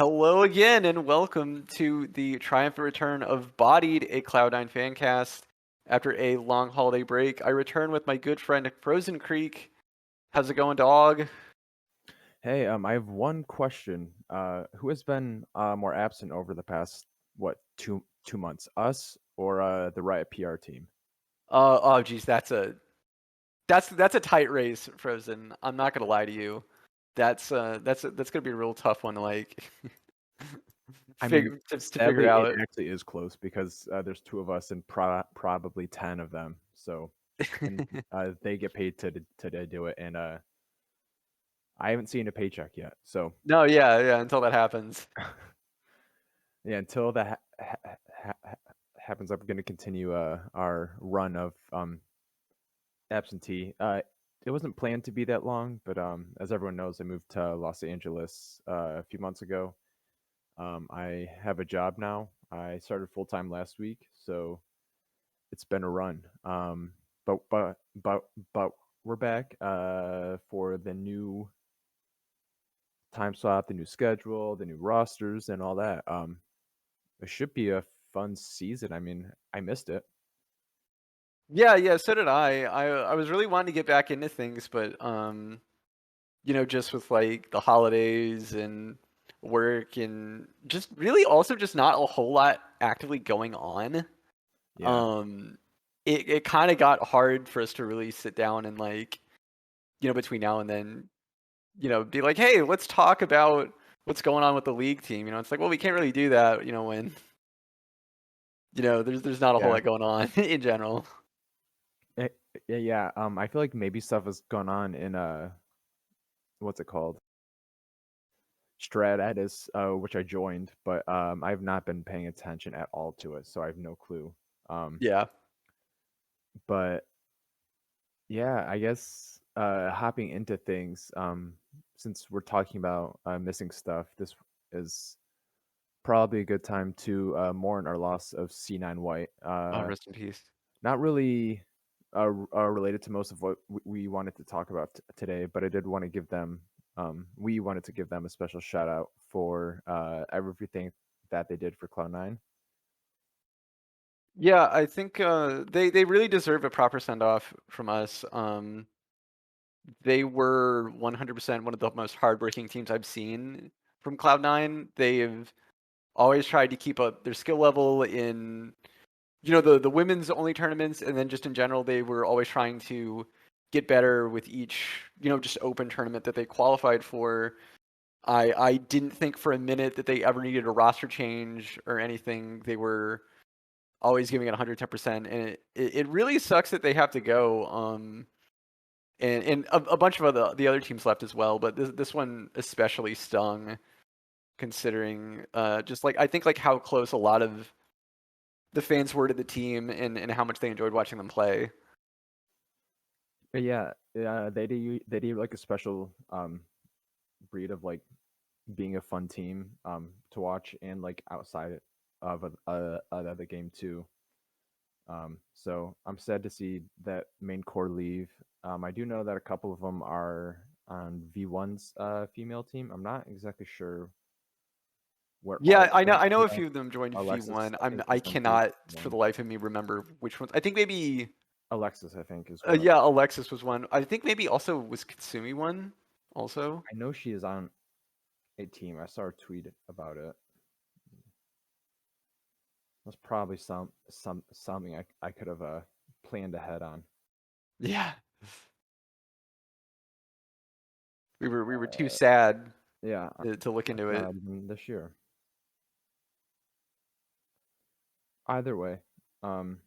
Hello again, and welcome to the triumphant return of Bodied, a Cloud9 fan cast. After a long holiday break, I return with my good friend Frozen Creek. How's it going, dog? Hey, I have one question. Who has been more absent over the past two months? Us or the Riot PR team? Oh, geez, that's a tight race, Frozen. I'm not gonna lie to you. That's gonna be a real tough one to I mean, to figure sadly, it out. actually is close because there's two of us and probably 10 of them. So, and they get paid to do it, and I haven't seen a paycheck yet. So, No, yeah. Until that happens. yeah, until that happens, I'm going to continue our run of absentee. It wasn't planned to be that long, but as everyone knows, I moved to Los Angeles a few months ago. I have a job now. I started full time last week, so it's been a run. But we're back for the new time slot, the new schedule, the new rosters, and all that. It should be a fun season. I mean, I missed it. Yeah, so did I. I was really wanting to get back into things, but just with like the holidays and work and just really also just not a whole lot actively going on. Yeah, Um, it kind of got hard for us to really sit down and between now and then, be like, hey, let's talk about what's going on with the league team. It's like, well, we can't really do that, when there's not a whole yeah. lot going on in general. Eh, yeah. I feel like maybe stuff has gone on in what's it called? Stratus, which I joined, but I've not been paying attention at all to it, so I have no clue. Um, Yeah. but yeah, I guess hopping into things, since we're talking about missing stuff, this is probably a good time to mourn our loss of C9 White. Oh, rest in peace. Not really related to most of what we wanted to talk about today, but I did want to give them, we wanted to give them a special shout out for everything that they did for Cloud9. Yeah, I think they really deserve a proper send off from us. They were 100% one of the most hardworking teams I've seen from Cloud9. They've always tried to keep up their skill level in the women's only tournaments, and then just in general, they were always trying to get better with each just open tournament that they qualified for. I didn't think for a minute that they ever needed a roster change or anything. They were always giving it 110%, and it really sucks that they have to go. And a bunch of the other teams left as well, but this one especially stung, considering just like I think like how close a lot of the fans were to the team and how much they enjoyed watching them play. Yeah, they do like a special breed of like being a fun team to watch and like outside of the game too. So I'm sad to see that main core leave. I do know that a couple of them are on V1's female team. I'm not exactly sure where all Yeah, I know of I know them a are. few of them joined Alexis, V1. I think, I is on cannot for V1. the life of me remember which ones. I think maybe Alexis, I think, is one of them. yeah, Alexis was one. I think maybe also was Katsumi one also. I know she is on a team. I saw her tweet about it. That's probably something I could have planned ahead on. Yeah. We were too sad Yeah, to look into it. not even this year. Either way, um,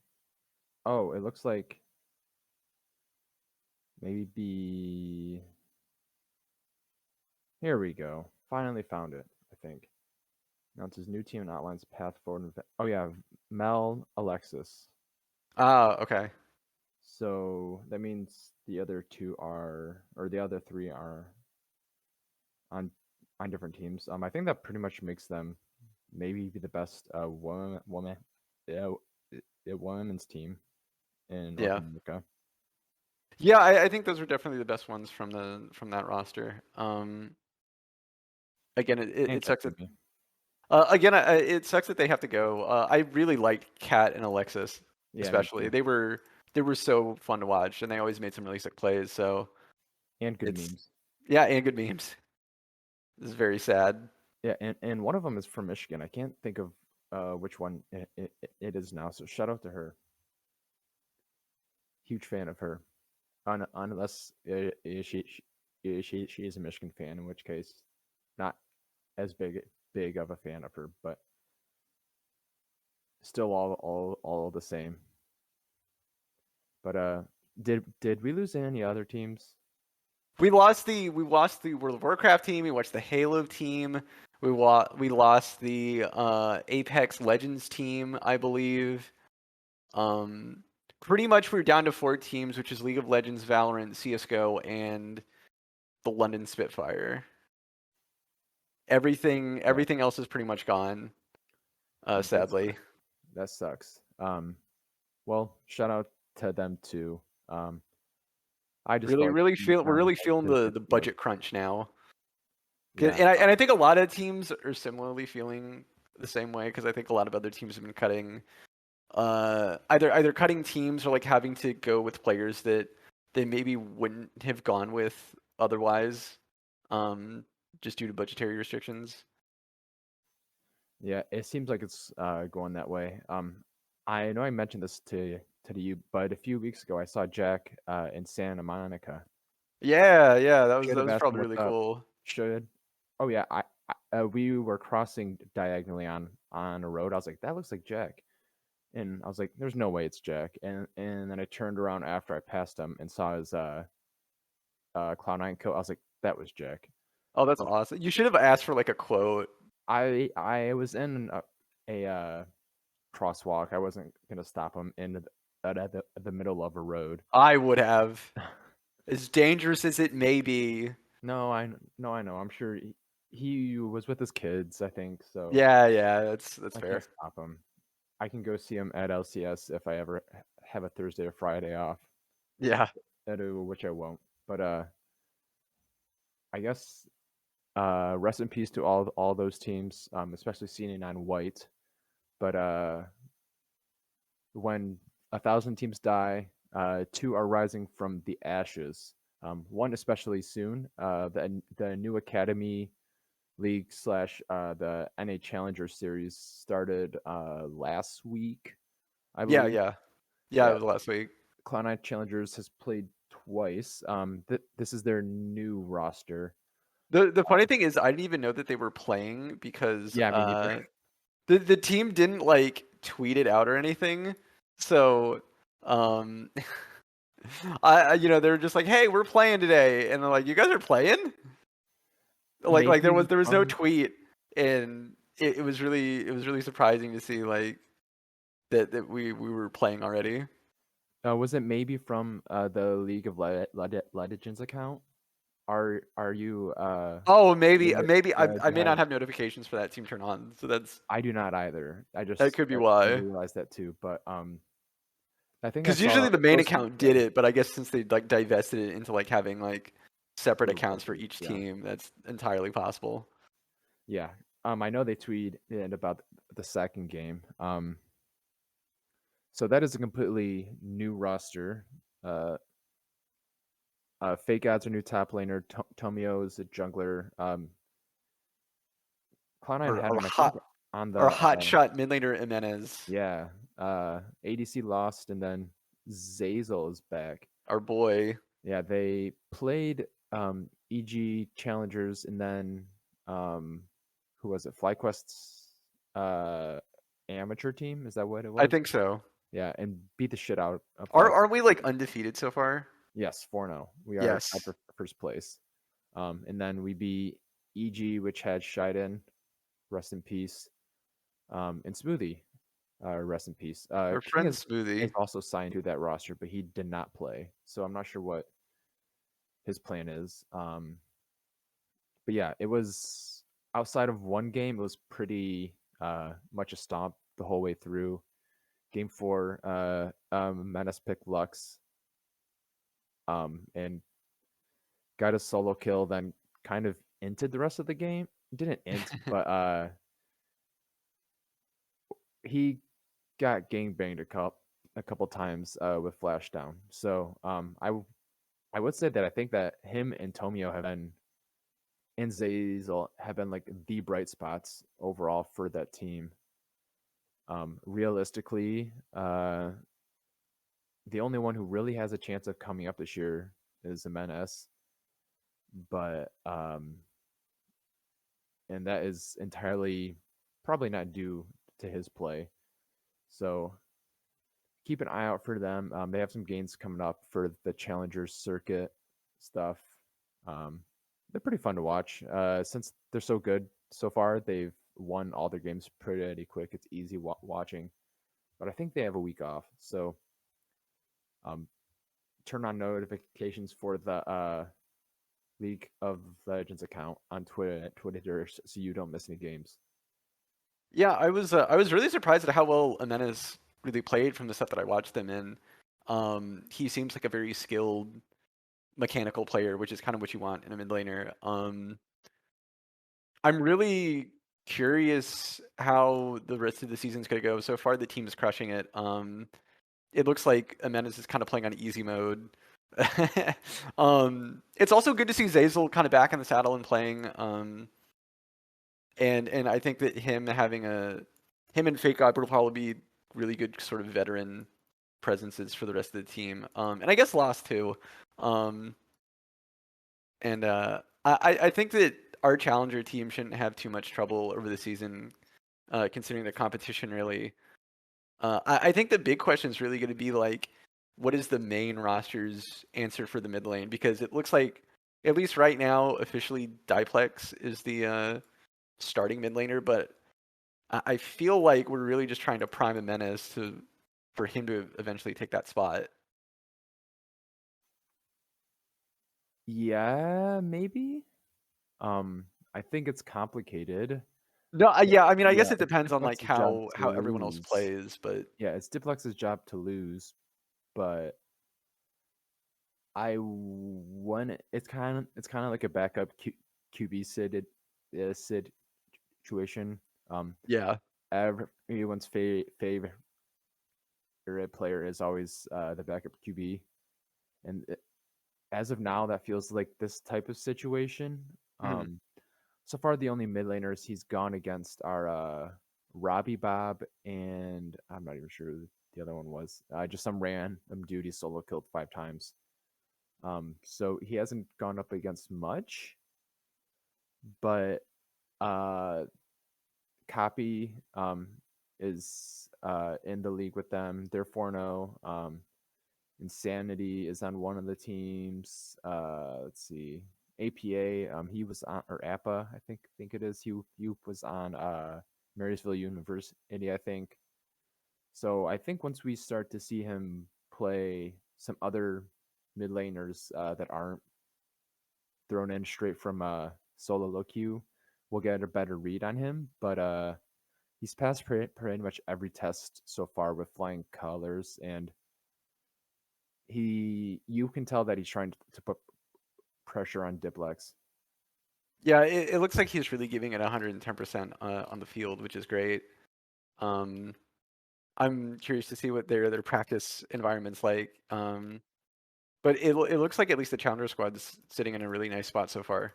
oh, it looks like maybe here we go. Finally found it. I think. Announces new team and outlines path forward. Oh yeah, Mel, Alexis. Ah, okay. So that means the other two are, or the other three are on different teams. I think that pretty much makes them maybe be the best yeah, women's team in North Yeah. America. Yeah, I think those were definitely the best ones from that roster. Again, it And sucks that me. it sucks that they have to go. I really liked Kat and Alexis, Yeah, me especially. too. They were so fun to watch, and they always made some really sick plays. So And good it's memes. yeah, and good memes. This is very sad. Yeah, and one of them is from Michigan. I can't think of which one it is now. So shout out to her. Huge fan of her. Unless she is a Michigan fan, in which case, not as big of a fan of her, but still all the same. But did we lose any other teams? We lost the World of Warcraft team. We watched the Halo team. We lost the Apex Legends team, I believe. Pretty much we're down to 4 teams, which is League of Legends, Valorant, CS:GO, and the London Spitfire. Everything else is pretty much gone. Sadly. That sucks. Well, shout out to them too. I just feel like We're really has feeling been the catching up. budget crunch now. Yeah, And I think a lot of teams are similarly feeling the same way because I think a lot of other teams have been cutting either cutting teams or like having to go with players that they maybe wouldn't have gone with otherwise, just due to budgetary restrictions. yeah. It seems like it's going that way. I know I mentioned this to you, but a few weeks ago I saw Jack in Santa Monica. Yeah, Should that have was asked him probably what's really up. cool. Should. Oh yeah, we were crossing diagonally on a road. I was like, that looks like Jack, and I was like, there's no way it's Jack. And then I turned around after I passed him and saw his Cloud9 coat. I was like, that was Jack. Oh, that's awesome. You should have asked for like a quote. I was in a crosswalk. I wasn't gonna stop him in the middle of a road. I would have. As dangerous as it may be. No, I know. I'm sure he was with his kids. I think so. Yeah, that's I can't fair. stop him. I can go see him at LCS if I ever have a Thursday or Friday off, Yeah. which I won't. But I guess rest in peace to all those teams, especially C9 White. But when 1,000 teams die, 2 are rising from the ashes. One especially soon. The new Academy League slash the NA Challenger Series started last week, I Yeah, believe. yeah. Yeah, it Yeah, was last week. Cloud9 Challengers has played twice. This is their new roster. The funny thing is I didn't even know that they were playing because Yeah, me neither. the team didn't like tweet it out or anything. So um they were just like, "Hey, we're playing today." And they're like, "You guys are playing?" Like Maybe there was no from tweet, and it was really surprising to see like that we were playing already. was it maybe from the League of Legends account? Are you Oh, maybe do I you may have not have notifications for that team turned on, so I do not either. that could be I why. realized that too, but I think I Because saw usually the a main post account did yesterday. it, but I guess since they like divested it into like having like separate Little accounts for coaches, each yeah. team, that's entirely possible. Yeah. I know they tweeted about the second game. So that is a completely new roster. Uh, Fake God's our new top laner. Tomio is a jungler. Cloud9 had him, I think, on Or the hot shot mid laner Jimenez, yeah. ADC lost, and then Zazel is back. our boy. Yeah, they played EG Challengers, and then who was it? FlyQuest's amateur team. Is that what it I was? think so. Yeah, and beat the shit out of Aren't we like undefeated so far? Yes, 4-0. We are tied Yes. for first place. And then we beat EG, which had Shiden, rest in peace, and Smoothie, rest in peace. Our King friend is Smoothie. also signed to that roster, but he did not play, so I'm not sure what his plan is. But yeah, it was outside of one game, it was pretty much a stomp the whole way through. Game 4, Menace picked Lux, and got a solo kill, then kind of entered the rest of the game. didn't int, but he got gangbanged a couple times with Flashdown. So I would say that I think that him and Tomio have been and Zazel have been like the bright spots overall for that team. Realistically, the only one who really has a chance of coming up this year is Jimenez, but and that is entirely probably not due to his play. So keep an eye out for them. They have some games coming up for the Challengers circuit stuff. Um, they're pretty fun to watch. Since they're so good so far, they've won all their games pretty quick. It's easy watching, but I think they have a week off, so um, turn on notifications for the League of Legends account on Twitter so you don't miss any games. Yeah, I was really surprised at how well Amenes really played from the stuff that I watched him in. He seems like a very skilled mechanical player, which is kind of what you want in a mid laner. I'm really curious how the rest of the season's gonna go. So far, the team's crushing it. It looks like Amenes is kind of playing on easy mode. It's also good to see Zazel kind of back in the saddle and playing. And I think that him and Fake God will probably be really good sort of veteran presences for the rest of the team. And I guess Lost too. Um, and I think that our challenger team shouldn't have too much trouble over the season, considering the competition really. I think the big question is really going to be like, what is the main roster's answer for the mid lane? Because it looks like, at least right now, officially Diplex is the starting mid laner, but I feel like we're really just trying to prime a menace for him to eventually take that spot. Yeah, maybe. I think it's complicated. No, But yeah, I mean, I guess yeah, it it's depends on like Diplex's job to how everyone else lose. plays, but Yeah, it's Diplex's job to lose, but I want it's kind of like a backup QB situation. Um, yeah. everyone's favorite player is always the backup QB, and as of now, that feels like this type of situation. Mhm. So far, the only mid laners he's gone against are Robbie Bob, and I'm not even sure who the other one was. Just some random dude he solo killed 5 times. So he hasn't gone up against much, but uh, Copy is in the league with them. They're 4-0. Insanity is on one of the teams. Let's see. APA, he was on, or APA, I think it is. He was on Marysville University, I think. So I think once we start to see him play some other mid laners that aren't thrown in straight from solo low queue, we'll get a better read on him. But he's passed pretty much every test so far with flying colors, and you can tell that he's trying to put pressure on Diplex. Yeah, it looks like he's really giving it 110% on the field, which is great. Um, I'm curious to see what their practice environment's like. But it looks like at least the challenger squad's sitting in a really nice spot so far.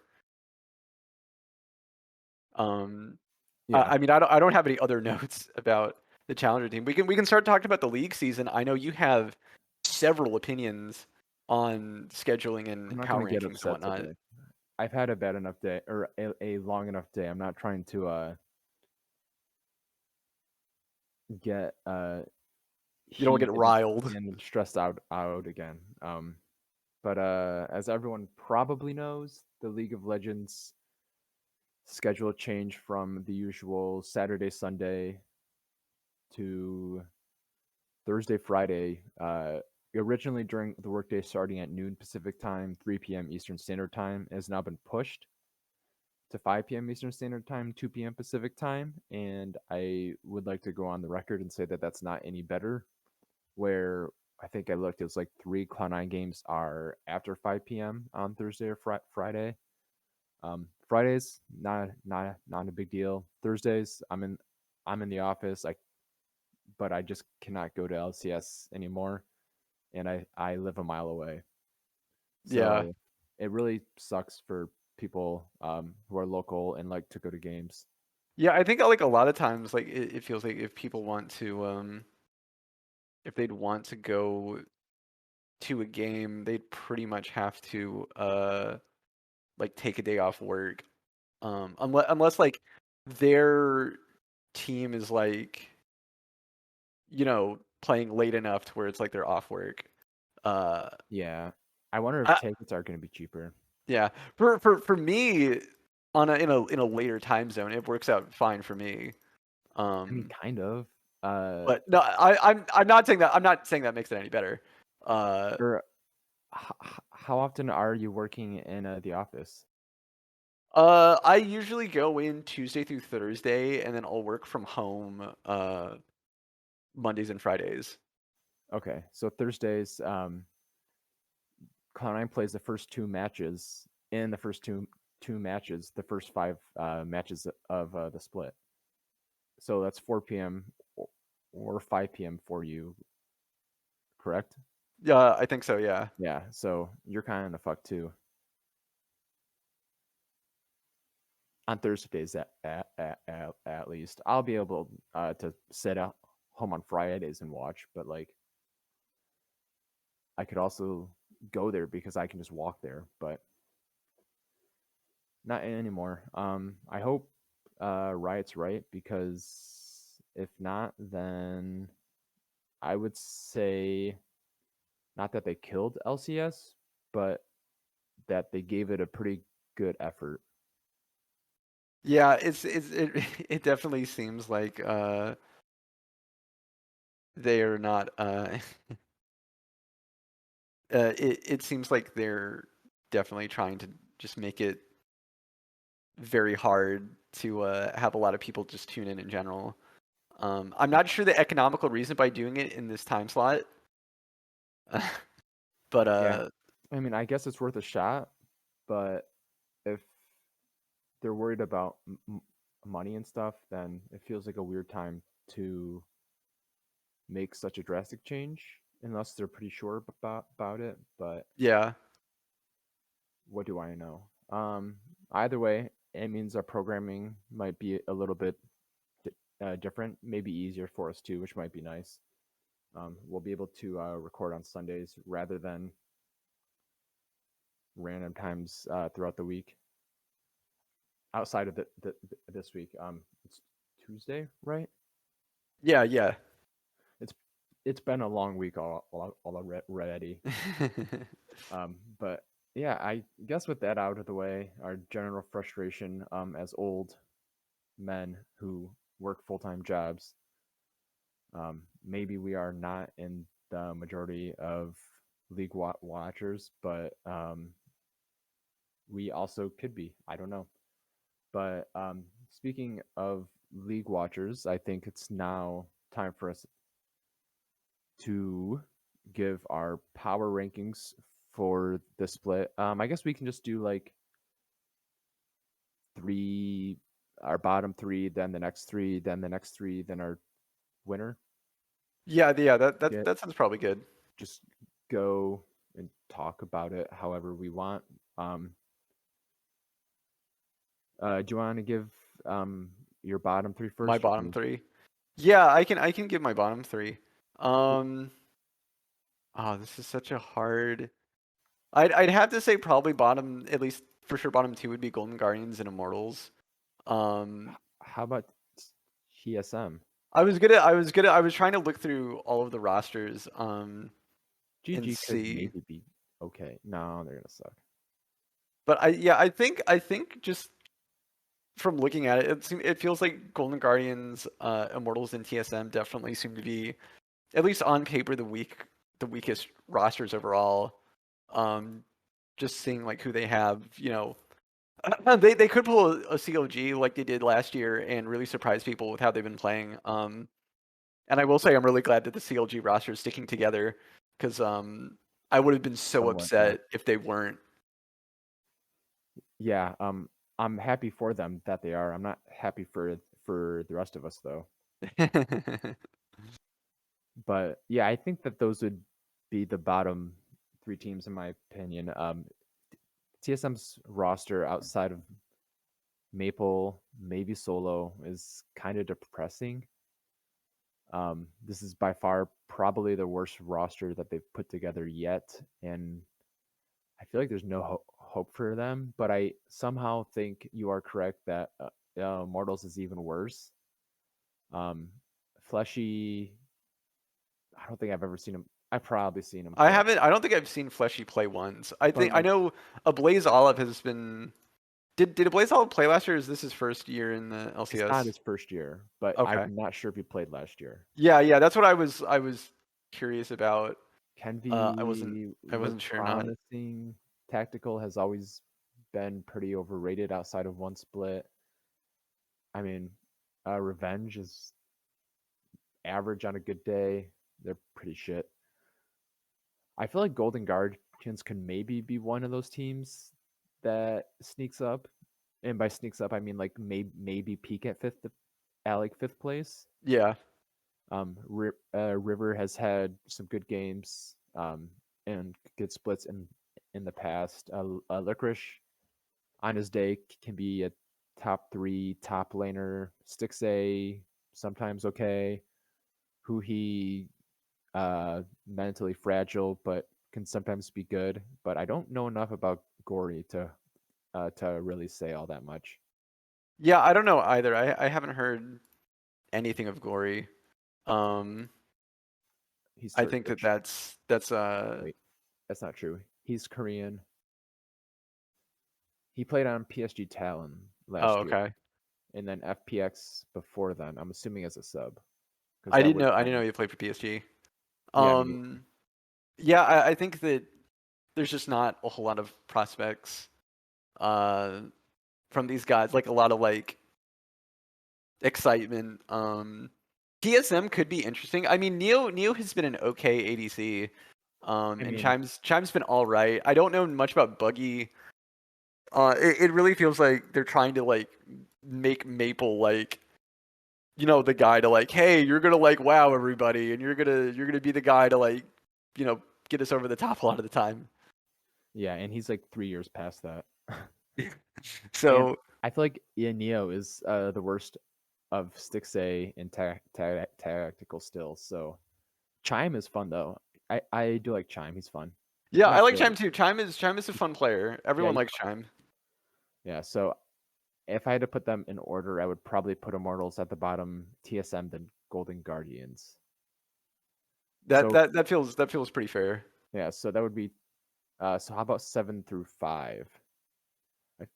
Um, Yeah, I mean, I don't have any other notes about the challenger team. We can start talking about the league season. I know you have several opinions on scheduling I'm and not power gonna get rankings and upset whatnot. today. I've had a bad enough day or a long enough day. I'm not trying to get You don't get heated riled. and stressed out again. But as everyone probably knows, the League of Legends schedule changed from the usual Saturday Sunday to Thursday Friday. Originally during the workday starting at noon Pacific time, 3 p.m. Eastern Standard Time, has now been pushed to 5 p.m. Eastern Standard Time, 2 p.m. Pacific Time. And I would like to go on the record and say that that's not any better. Where I think I looked, it was like 3 Cloud9 games are after 5 p.m. on Thursday or Friday. Fridays, not a big deal. Thursdays, I'm in the office. But I just cannot go to LCS anymore, and I live a mile away. Yeah. So it really sucks for people who are local and like to go to games. Yeah, I think like a lot of times like it feels like if people want to if they'd want to go to a game, they'd pretty much have to like take a day off work. Unless like their team is like, you know, playing late enough to where it's like they're off work. Uh Yeah, I wonder if I, tickets are going to be cheaper. yeah. For me on in a later time zone, it works out fine for me. I mean, Um kind of. but no, I'm not saying that makes it any better. Uh Or how often are you working in the office? I usually go in Tuesday through Thursday and then I'll work from home Mondays and Fridays. Okay, so Thursdays, Cloud9 plays the first two matches. In the first two matches, the first five matches of the split. So that's 4 p.m. or 5 p.m. for you, correct? Yeah, I think so, yeah. Yeah, so you're kind of in the fuck too. On Thursdays, at least, I'll be able to sit at home on Fridays and watch, but like I could also go there because I can just walk there, but not anymore. I hope Riot's right, because if not, then I would say not that they killed LCS, but that they gave it a pretty good effort. Yeah, it definitely seems like they are not it seems like they're definitely trying to just make it very hard to have a lot of people just tune in general. I'm not sure the economical reason by doing it in this time slot. But Yeah, I mean, I guess it's worth a shot, but if they're worried about money and stuff, then it feels like a weird time to make such a drastic change unless they're pretty sure about it. But yeah. what do I know? Either way, it means our programming might be a little bit different, maybe easier for us too, which might be nice. We'll be able to record on Sundays rather than random times throughout the week. Outside of this week, it's Tuesday, right? Yeah, yeah. It's it's been a long week already. But yeah, I guess with that out of the way, our general frustration as old men who work full-time jobs, maybe we are not in the majority of league watchers, but we also could be. I don't know. But speaking of league watchers, I think it's now time for us to give our power rankings for the split. I guess we can just do like three, our bottom three, then the next three, then the next three, then our winner. Yeah, yeah, Get that sounds probably good. just go and talk about it however we want. Do you want to give your bottom three My first? bottom three. Yeah, I can give my bottom three. Oh, this is such a hard. I'd have to say probably bottom, at least for sure bottom two would be Golden Guardians and Immortals. Um How about TSM? I was trying to look through all of the rosters and GG could see. maybe be okay. No, they're gonna suck. But I think just from looking at it, it feels like Golden Guardians, Immortals, and TSM definitely seem to be, at least on paper, the weakest rosters overall. Just seeing like who they have, you know, they could pull a CLG like they did last year and really surprise people with how they've been playing. And I will say I'm really glad that the CLG roster is sticking together, because I would have been so Somewhat, yeah. upset if they weren't. Yeah. I'm happy for them that they are. I'm not happy for the rest of us though. But yeah, I think that those would be the bottom three teams in my opinion. TSM's roster outside of Maple, maybe Solo, is kind of depressing. This is by far probably the worst roster that they've put together yet, and I feel like there's no hope for them. But I somehow think you are correct that Mortals is even worse. Um, Fleshy, I don't think I've ever seen him. I've probably seen him I play. haven't. I don't think I've seen Fleshy play once. I But think I like, know Ablaze Olive has been. Did Ablaze Olive play last year? Or is this his first year in the it's not LCS? his first year, but I'm Okay. not sure if he played last year. Yeah, yeah. That's what I was curious about. I wasn't. Kenvi I looked wasn't sure. Not. promising. Tactical has always been pretty overrated outside of one split. I mean, Revenge is average on a good day. They're pretty shit. I feel like Golden Guardians can maybe be one of those teams that sneaks up, and by sneaks up I mean like maybe peak at fifth place. Yeah. River has had some good games and good splits in the past. Licorice on his day can be a top three top laner. Sticks A sometimes okay. Who he mentally fragile, but can sometimes be good. But I don't know enough about Gory to really say all that much. Yeah. I don't know either. I haven't heard anything of Gory. Um. He's I think Turkish. that's. Wait, that's not true. He's Korean. He played on PSG Talon Oh, last year, okay. and then FPX before then. I'm assuming as a sub, because I that didn't would know. have I didn't know been you played for PSG. yeah. Me, Yeah. I think that there's just not a whole lot of prospects uh, from these guys. Like a lot of like excitement. TSM could be interesting. I mean, Neo has been an okay ADC. I And mean, Chime's been all right. I don't know much about Buggy. It really feels like they're trying to like make Maple like the guy to like, hey, you're gonna like wow everybody, and you're gonna be the guy to like you know get us over the top a lot of the time. yeah, and he's like 3 years past that. And So I feel like Neo is the worst of Stixay in tactical still. So Chime is fun though. I do like Chime. He's fun. yeah, I Not like good. Chime too. Chime is a fun player. Yeah, Everyone likes Chime. yeah. So if I had to put them in order, I would probably put Immortals at the bottom, TSM, then Golden Guardians. That So that that feels pretty fair. yeah, so that would be. So how about 7 through 5?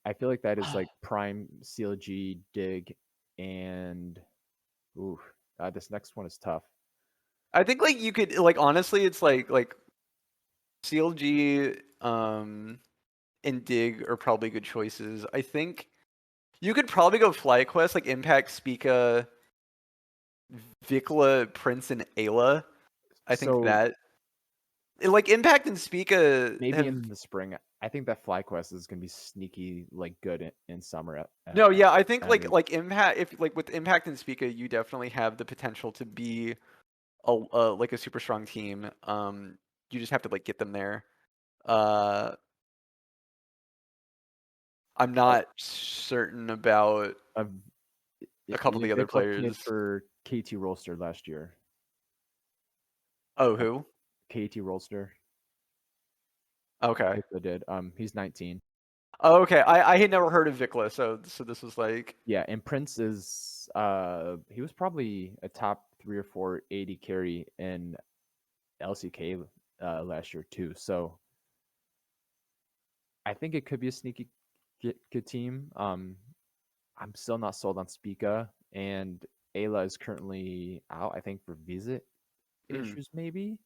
I feel like that is like Prime, CLG, Dig, and ooh, this next one is tough. I think like you could like honestly, it's like CLG and Dig are probably good choices. I think you could probably go FlyQuest like Impact, Spica, Vikla, Prince, and Ayla. I think So that like Impact and Spica maybe have in the spring, I think that FlyQuest is gonna be sneaky like good in summer no, yeah. I think at like least. like Impact if like with Impact and Spica, you definitely have the potential to be like a super strong team. You just have to like get them there. Uh, I'm Uh, not certain about uh, a couple of the other Vikla played players. for KT Rolster last year. Oh, Um, who? KT Rolster, Okay. Vikla did. He's 19. Oh, okay. I had never heard of Vikla, so this was like Yeah, and Prince is he was probably a top 3 or 4 AD carry in LCK last year too. So I think it could be a sneaky good team. I'm still not sold on Spica, and Ayla is currently out. I think for visit mm, issues maybe,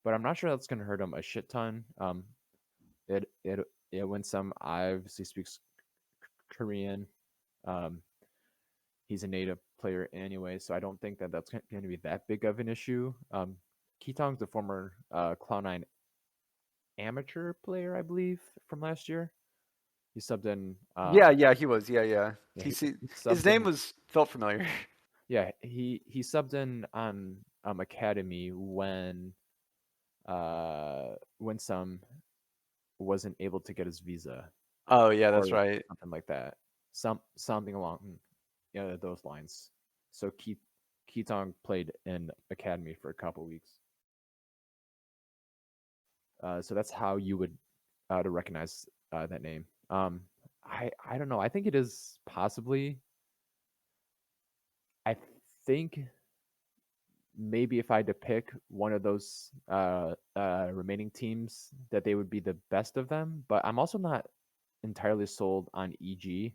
but I'm not sure that's gonna hurt him a shit ton. It it it wins some. I obviously speaks Korean. Um, he's a native player anyway, so I don't think that that's going to be that big of an issue. Ketong's a former Cloud9 amateur player, I believe, from last year. He subbed in. Yeah, he was. Yeah. Yeah, he His subbed name in. was felt familiar. Yeah, he subbed in on Academy when some wasn't able to get his visa Oh yeah, that's or right. something like that. Something along those lines. So Keaton played in Academy for a couple weeks. So that's how you would to recognize that name. I don't know. I think it is possibly. I think maybe if I had to pick one of those remaining teams, that they would be the best of them. But I'm also not entirely sold on EG.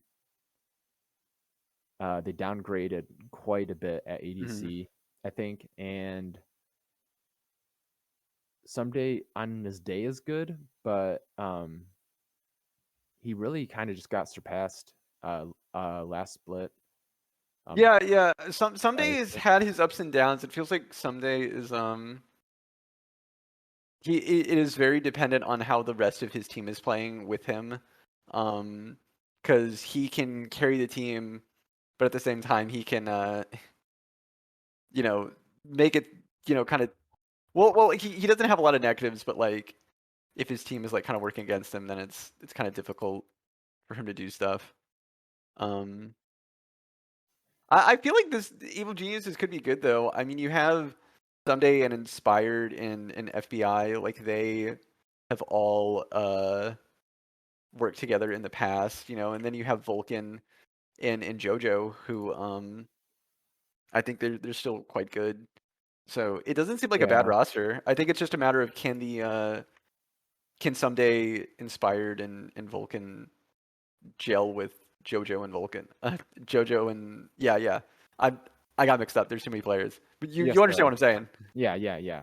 They downgraded quite a bit at Mhm. ADC, I think, and someday on his day is good, but he really kind of just got surpassed last split. Yeah. Someday By has had his ups and downs. It feels like Someday is it is very dependent on how the rest of his team is playing with him. Because he can carry the team, but at the same time he can you know, make it, kind of well he doesn't have a lot of negatives, but like if his team is like kind of working against him, then it's kind of difficult for him to do stuff. Um I feel like this Evil Geniuses could be good though. I mean, you have Someday and Inspired and FBI, like they have all worked together in the past, and then you have Vulcan and JoJo who I think they're still quite good. So it doesn't seem like a bad yeah, roster. I think it's just a matter of can Someday Inspired and Vulcan gel with JoJo and Vulcan. JoJo and yeah. I I got mixed up. There's too many players. But you yes, you understand what I'm saying? yeah.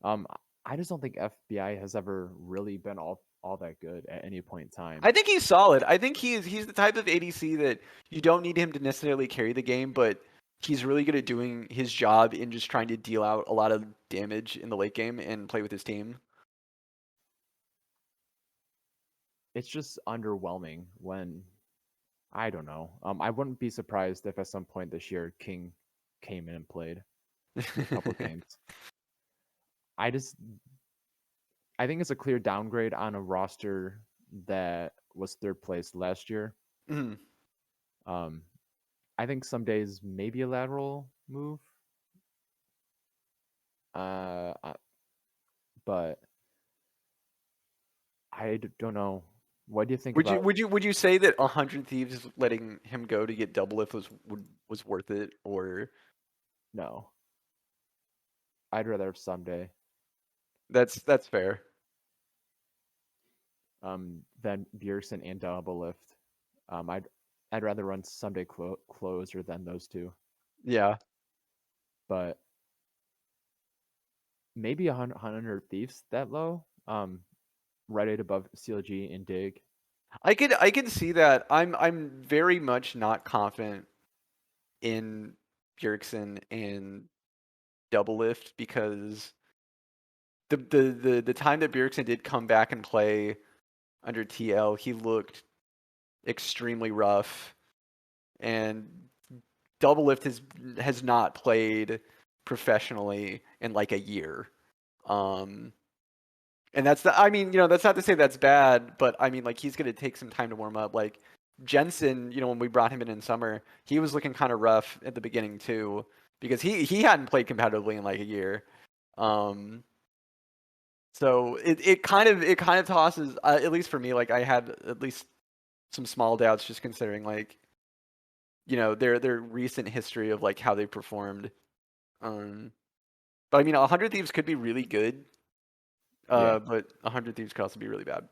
Um, I just don't think FBI has ever really been all that good at any point in time. I think he's solid. I think he's the type of ADC that you don't need him to necessarily carry the game, but he's really good at doing his job in just trying to deal out a lot of damage in the late game and play with his team. It's just underwhelming when I don't know. I wouldn't be surprised if at some point this year King came in and played a couple games. I just I think it's a clear downgrade on a roster that was third place last year. Mhm. Um, I think some days maybe a lateral move. Uh, uh, but don't know. What do you think Would about? you would you would you say that 100 Thieves letting him go to get double lift was worth it, or No, I'd rather have someday that's fair? than Bjergsen and double lift. I'd rather run someday closer than those two. Yeah. But maybe 100 thieves that low. Right above CLG and Dig. I could see that. I'm very much not confident in Bjergsen and double lift because the time that Bjergsen did come back and play under TL, he looked extremely rough, and double lift has not played professionally in like a year. Um, and I mean, that's not to say that's bad, but I mean, like he's gonna take some time to warm up. Like Jensen, when we brought him in summer, he was looking kind of rough at the beginning too because he hadn't played competitively in like a year. Um, so it kind of tosses, at least for me. Like I had at least some small doubts just considering like their recent history of like how they performed. Um, but I mean, 100 Thieves could be really good, Yeah, but 100 Thieves could also be really bad.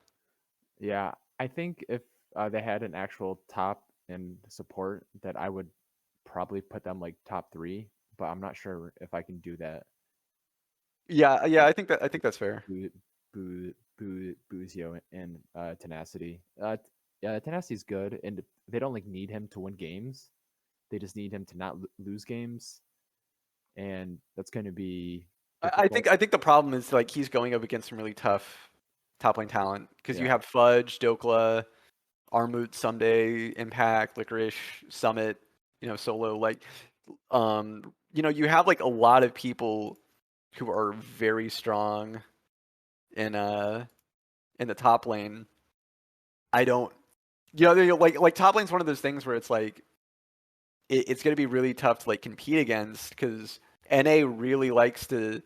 yeah. I think if they had an actual top and support, that I would probably put them like top 3. But I'm not sure if I can do that. Yeah, I think that's fair. Buzio and Tenacity. Yeah, Tenacity's good, and they don't like need him to win games. They just need him to not lose games, and that's going to be I difficult. think I think the problem is like he's going up against some really tough top lane talent because you Yeah, have Fudge, Dokla, Armut, Sunday, Impact, Licorice, Summit, Solo. Like, you have like a lot of people who are very strong in the top lane. I don't, like top lane's one of those things where it's like it's going to be really tough to like compete against because NA really likes to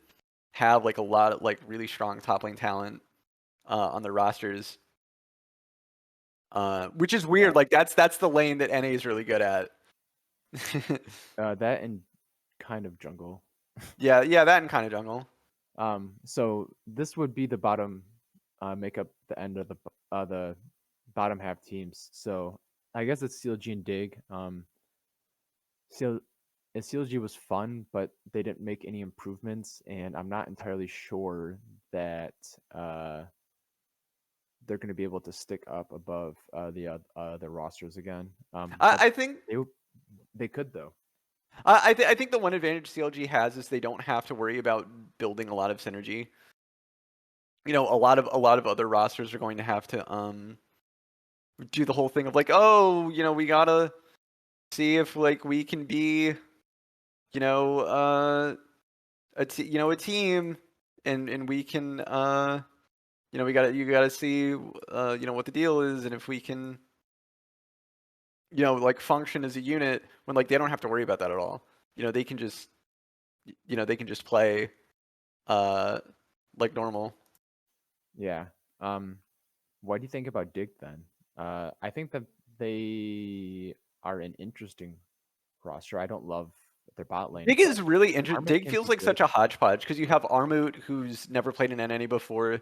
have like a lot of like really strong top lane talent on their rosters, which is weird. Like that's the lane that NA is really good at. That and kind of jungle. Yeah, that and kind of jungle. So this would be the bottom, make up the end of the bottom half teams. So I guess it's CLG and Dig. CLG was fun, but they didn't make any improvements, and I'm not entirely sure that they're going to be able to stick up above the rosters again. I think they could though. I think the one advantage CLG has is they don't have to worry about building a lot of synergy. A lot of other rosters are going to have to do the whole thing of like, oh, we gotta see if like we can be, a team, and we can, you gotta see, what the deal is, and if we can, like function as a unit when like they don't have to worry about that at all. They can just, play, like normal. Yeah. What do you think about Dig then? I think that they are an interesting roster. I don't love their bot lane. Dig is really interesting. Armut Dig can feels be like good. such a hodgepodge because you have Armut, who's never played in NA before.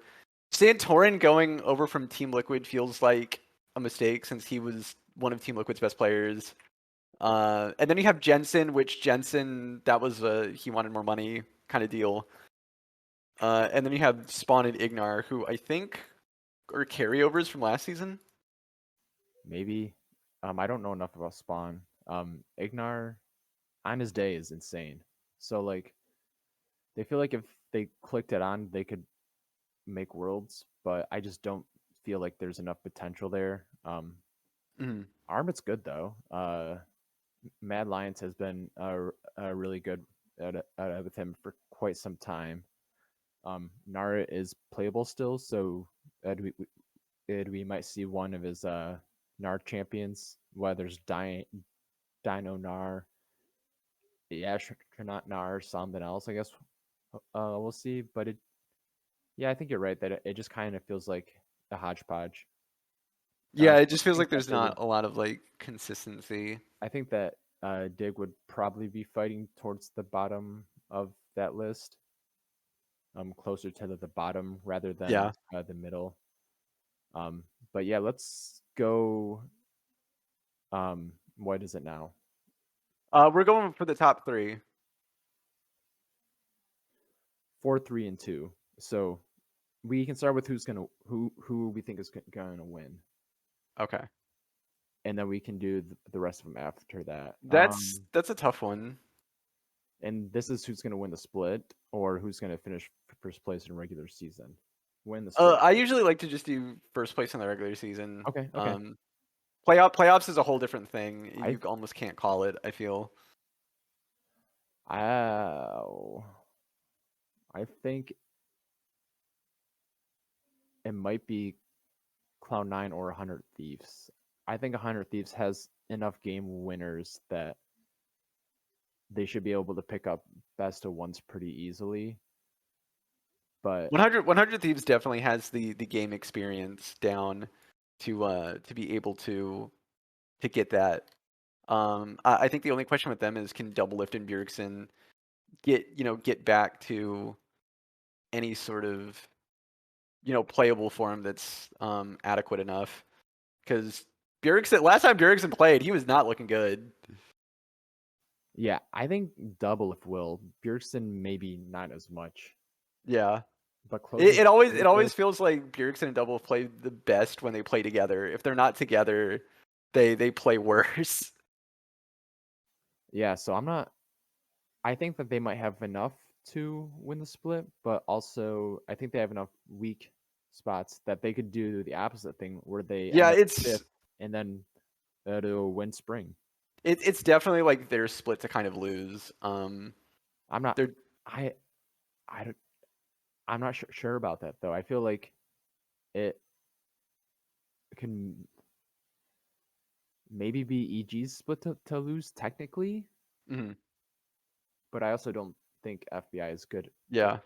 Santorin going over from Team Liquid feels like a mistake since he was one of Team Liquid's best players. And then you have Jensen, which Jensen, that was he wanted more money kind of deal. And then you have Spawn and Ignar, who I think are carryovers from last season. Maybe. I don't know enough about Spawn. Ignar on his day is insane. So like they feel like if they clicked it on, they could make worlds, but I just don't feel like there's enough potential there. Armut's good though. Mad Lions has been really good with him for quite some time. Nara is playable still, so we might see one of his Nar champions, whether it's Dino Nar, the Astronaut Nar, or something else. I guess we'll see. But I think you're right that it just kind of feels like a hodgepodge. Yeah, So it just I feels think like that there's not a lot of like consistency. I think that Dig would probably be fighting towards the bottom of that list, closer to the bottom rather than the middle. But yeah, let's go. What is it now? We're going for the top 3. 4, 3, and 2. So we can start with who we think is gonna win. Okay. And then we can do the rest of them after that. That's a tough one. And this is who's gonna win the split or who's gonna finish first place in regular season. Win the split. I usually like to just do first place in the regular season. Okay. Playoffs is a whole different thing. I You almost can't call it, I feel. I think it might be Cloud9 or 100 Thieves. I think 100 Thieves has enough game winners that they should be able to pick up best of ones pretty easily. But 100 Thieves definitely has the game experience down to be able to get that. I think the only question with them is can Doublelift and Bjergsen get back to any sort of playable form that's adequate enough, because last time Bjergsen played, he was not looking good. Yeah, I think Doublelift will. Bjergsen maybe not as much. Yeah. But it always feels like Bjergsen and Doublelift play the best when they play together. If they're not together, they play worse. Yeah, so I think that they might have enough to win the split, but also I think they have enough weak spots that they could do the opposite thing where they Yeah, end up fifth and then it'll win spring. It's definitely like their split to kind of lose. I'm not. They're I I don't. I'm not sure about that though. I feel like it can maybe be EG's split to lose technically, mhm, but I also don't think FBI is yeah.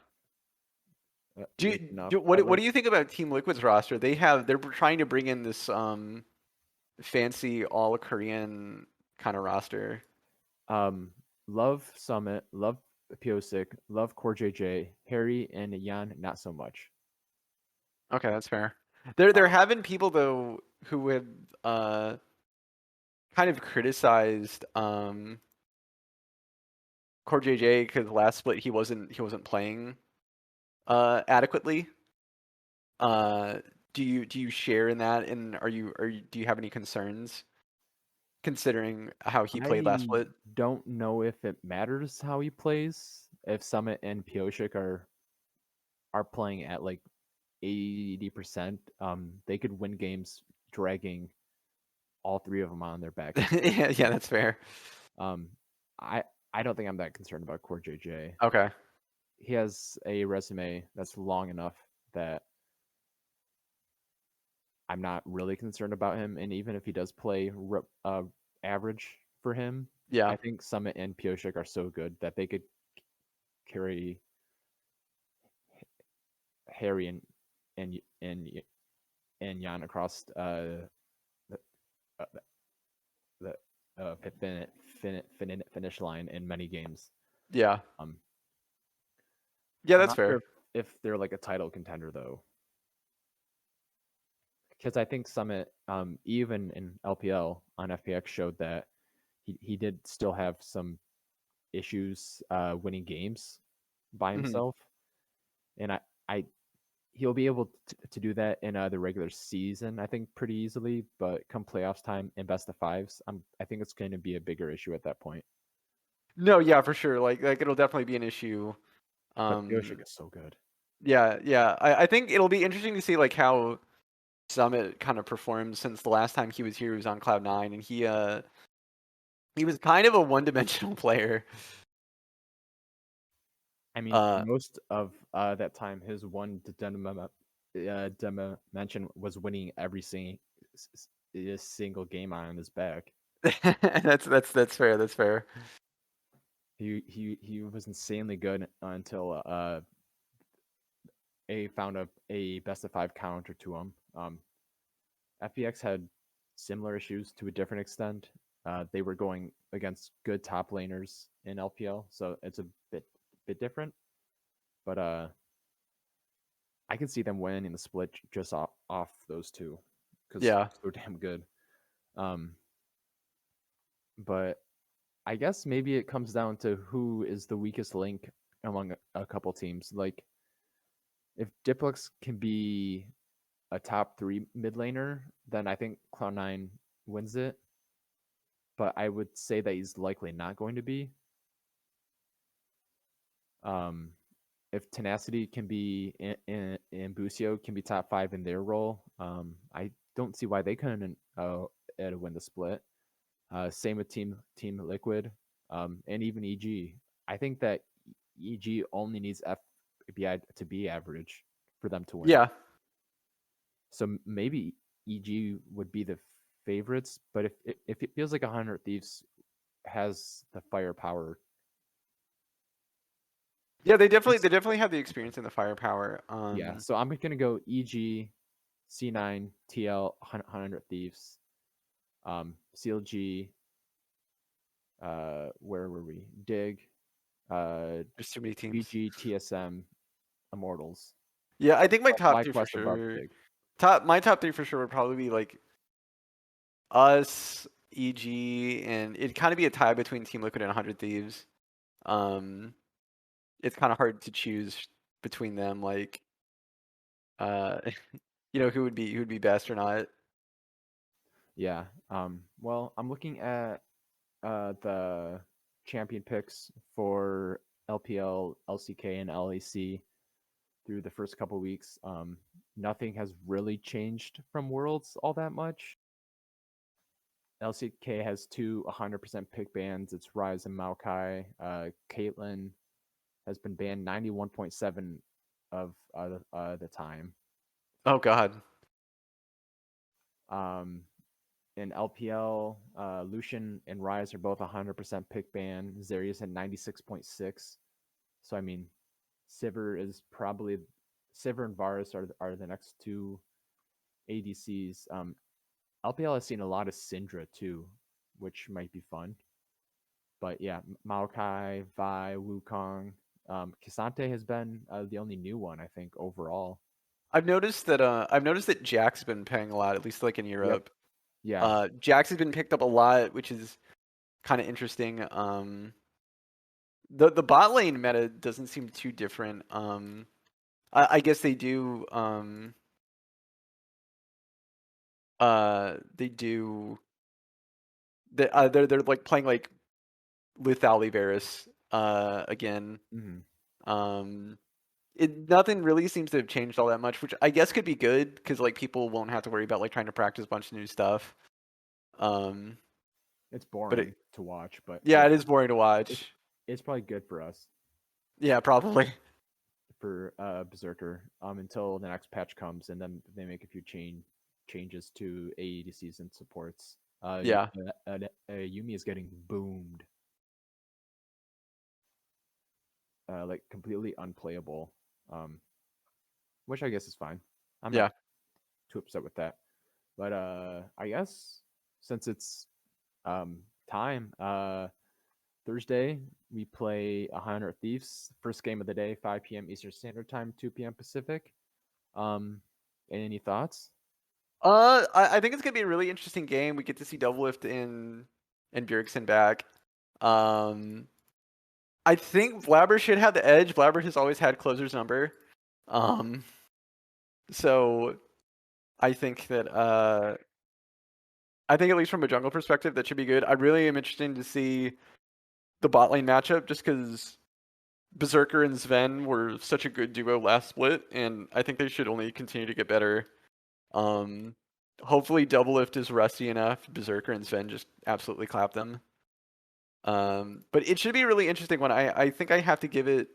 good enough What ever. do you think about Team Liquid's roster? They're trying to bring in this fancy all Korean kind of roster. Um, love Summit, love Piosik, love Core JJ, Harry and Yan, not so much. Okay, that's fair. There Um, have been people though who have kind of criticized Core JJ because last split he wasn't playing adequately. Uh, do you share in that? And do you have any concerns considering how he played last I split? don't know if it matters how he plays. If Summit and Piosik are playing at like 80%, they could win games dragging all three of them on their back into the Yeah, yeah, split. that's fair. Um, I I don't think I'm that concerned about Core JJ. Okay. He has a resume that's long enough that I'm not really concerned about him. And even if he does play average for him, Yeah. I think Summit and Piosik are so good that they could carry Harry and and and Jan across the uh, the finish line in many games. Yeah. Um, Yeah, I'm that's not sure fair. if they're like a title contender though, because I think Summit, even in LPL on FPX, showed that he did still have some issues winning games by Hmm. himself, and I he'll be able to do that in the regular season, I think, pretty easily. But come playoffs time and best of fives, I think it's going to be a bigger issue at that point. No, yeah, for sure. Like it'll definitely be an issue. But Piosik Um, is so good. yeah, yeah. I think it'll be interesting to see like how Summit kind of performed since the last time he was here. He was on Cloud9, and he was kind of a one-dimensional player. I mean, for Uh, most of that time, his one dimension was winning every single game on his back. that's fair. That's fair. He was insanely good until a found a best of five counter to him. FPX had similar issues to a different extent. They were going against good top laners in LPL, so it's a bit different. But I can see them winning the split just off those two because Yeah. they're so damn good. Um, but I guess maybe it comes down to who is the weakest link among a couple teams. Like if Diplex can be a top three mid laner, then I think Cloud9 wins it. But I would say that he's likely not going to be. Um, if Tenacity can be and Busio can be top five in their role, I don't see why they couldn't win the split. Same with Team Liquid, and even EG. I think that EG only needs FBI to be average for them to win. Yeah. So maybe EG would be the favorites, but if it feels like 100 Thieves has the firepower, Yeah, it's they definitely have the experience and the firepower. yeah. So I'm gonna go EG, C9, TL, 100 Thieves, CLG. Where were we? Dig, uh, There's too many teams. BG, TSM, Immortals. Yeah, I think my top My three for question about sure. Dig. My top three for sure would probably be like us, EG, and it'd kind of be a tie between Team Liquid and 100 Thieves. Um, it's kind of hard to choose between them, like, uh, who would be best or not. Yeah. Well, I'm looking at the champion picks for LPL, LCK, and LEC through the first couple weeks. Nothing has really changed from Worlds all that much. LCK has two 100% pick bans. It's Rise and Maokai. Caitlyn has been banned 91.7 of the time. Oh God. In LPL, Lucian and Rise are both 100% pick ban. Zerius at 96.6. So I mean, Sivir and Varus are the next two ADCs. LPL has seen a lot of Syndra too, which might be fun. But yeah, Maokai, Vi, Wukong, K'Sante has been the only new one I think overall. I've noticed that Jack's been paying a lot, at least like in Europe. Yeah. Jax has been picked up a lot, which is kind of interesting. The bot lane meta doesn't seem too different. I guess they do. They do. They're like playing like Lethal Varus again. Mm-hmm. Nothing really seems to have changed all that much, which I guess could be good because like people won't have to worry about like trying to practice a bunch of new stuff. It's But boring to watch, but yeah, it is boring to watch. It's probably good for us. Yeah, probably. For Berserker until the next patch comes, and then they make a few changes to AEDCs and supports. Yeah. Yumi is getting boomed, like completely unplayable, which I guess is fine. I'm not too upset with that. But I guess since it's time, Thursday we play 100 Thieves. First game of the day, 5 p.m. Eastern Standard Time, 2 p.m. Pacific. Any thoughts? I think it's gonna be a really interesting game. We get to see Doublelift and Bjergsen back. I think Blabber should have the edge. Blabber has always had closer's number. So I think that I think at least from a jungle perspective, that should be good. I really am interested to see the bot lane matchup just because Berserker and Sven were such a good duo last split, and I think they should only continue to get better. Hopefully Doublelift is rusty enough. Berserker and Sven just absolutely clap them. But it should be a really interesting one. I think I have to give it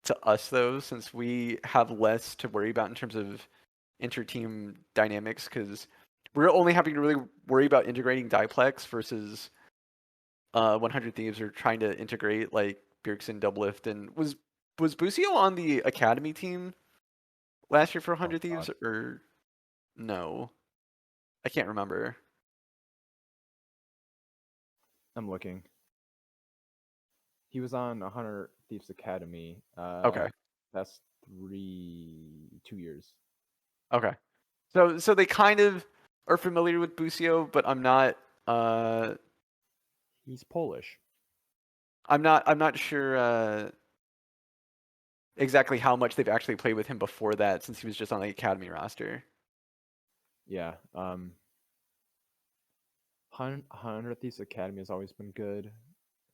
to us though, since we have less to worry about in terms of inter-team dynamics, because we're only having to really worry about integrating Diplex versus 100 Thieves are trying to integrate like Bjergsen, Doublelift, and was Busio on the academy team last year for 100 Thieves or no? I can't remember. I'm looking. He was on 100 Thieves Academy. Okay. That's 2 years. Okay. So they kind of are familiar with Busio, but I'm not. He's Polish. I'm not sure exactly how much they've actually played with him before that, since he was just on the academy roster. Yeah. 100 Thieves Academy has always been good.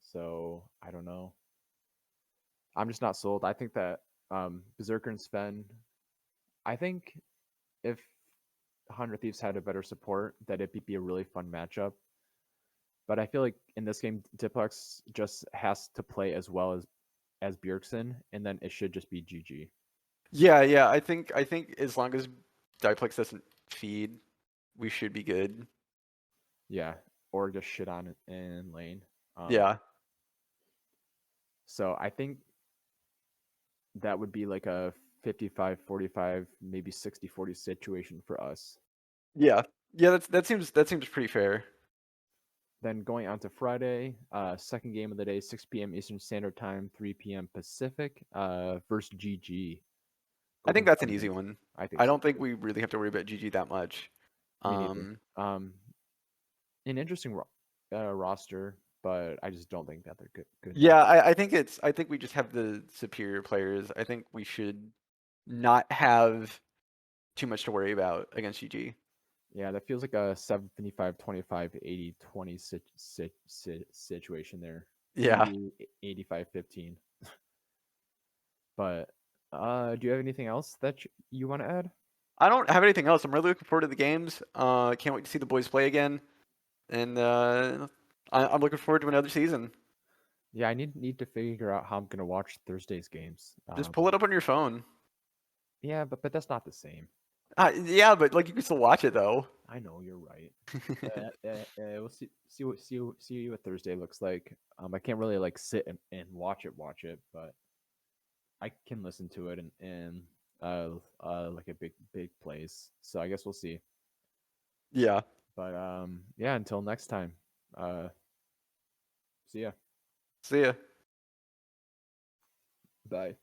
So I don't know. I'm just not sold. I think that Berserker and Sven. I think if 100 Thieves had a better support, that it'd be a really fun matchup. But I feel like in this game, Diplex just has to play as well as Bjergsen, and then it should just be GG. Yeah. I think as long as Diplex doesn't feed, we should be good. Yeah, or just shit on it in lane. Yeah. So I think that would be like a 55-45, maybe 60-40 situation for us. Yeah. That seems pretty fair. Then going on to Friday, second game of the day, 6 p.m. Eastern Standard Time, 3 p.m. Pacific, versus GG. I think that's an easy one. I don't think we really have to worry about GG that much. Me neither. An interesting roster, but I just don't think that they're good. Yeah, I think we just have the superior players. I think we should not have too much to worry about against GG. Yeah, that feels like a 75-25, 80-20 situation there. Yeah. Maybe 85-15. But do you have anything else that you want to add? I don't have anything else. I'm really looking forward to the games. Can't wait to see the boys play again. and I'm looking forward to another season. Yeah, I need to figure out how I'm gonna watch Thursday's games. Just pull it up on your phone. Yeah, but that's not the same. Yeah, but like you can still watch it though. I know you're right. We'll see what Thursday looks like. I can't really like sit and watch it, but I can listen to it and like a big place. So I guess we'll see. Yeah. But yeah, until next time. See ya. See ya. Bye.